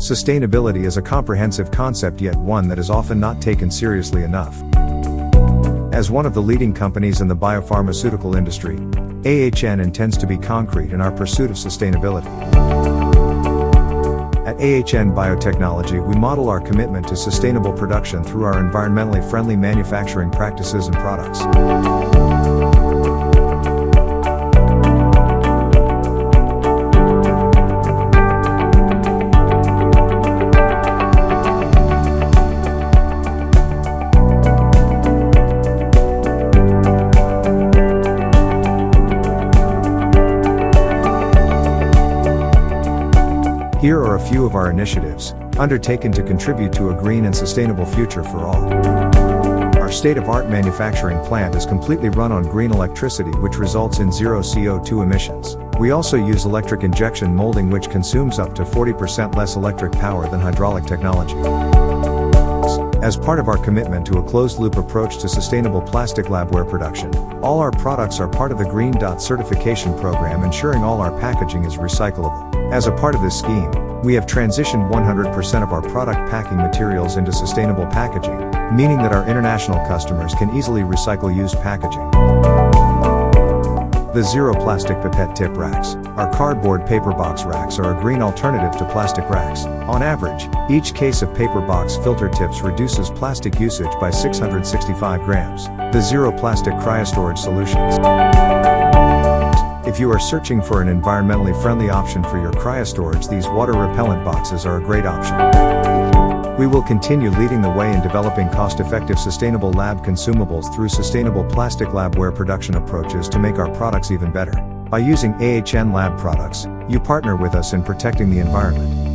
Sustainability is a comprehensive concept, yet one that is often not taken seriously enough. As one of the leading companies in the biopharmaceutical industry, AHN intends to be concrete in our pursuit of sustainability. At AHN Biotechnologie, we model our commitment to sustainable production through our environmentally friendly manufacturing practices and products. Here are a few of our initiatives, undertaken to contribute to a green and sustainable future for all. Our state-of-the-art manufacturing plant is completely run on green electricity, which results in zero CO2 emissions. We also use electric injection molding, which consumes up to 40% less electric power than hydraulic technology. As part of our commitment to a closed-loop approach to sustainable plastic labware production, all our products are part of the Green Dot certification program, ensuring all our packaging is recyclable. As a part of this scheme, we have transitioned 100% of our product packing materials into sustainable packaging, meaning that our international customers can easily recycle used packaging. The Zero Plastic Pipette Tip Racks. Our cardboard paper box racks are a green alternative to plastic racks. On average, each case of paper box filter tips reduces plastic usage by 665 grams. The Zero Plastic Cryostorage Solutions. If you are searching for an environmentally friendly option for your cryostorage, these water-repellent boxes are a great option. We will continue leading the way in developing cost-effective sustainable lab consumables through sustainable plastic labware production approaches to make our products even better. By using AHN Lab products, you partner with us in protecting the environment.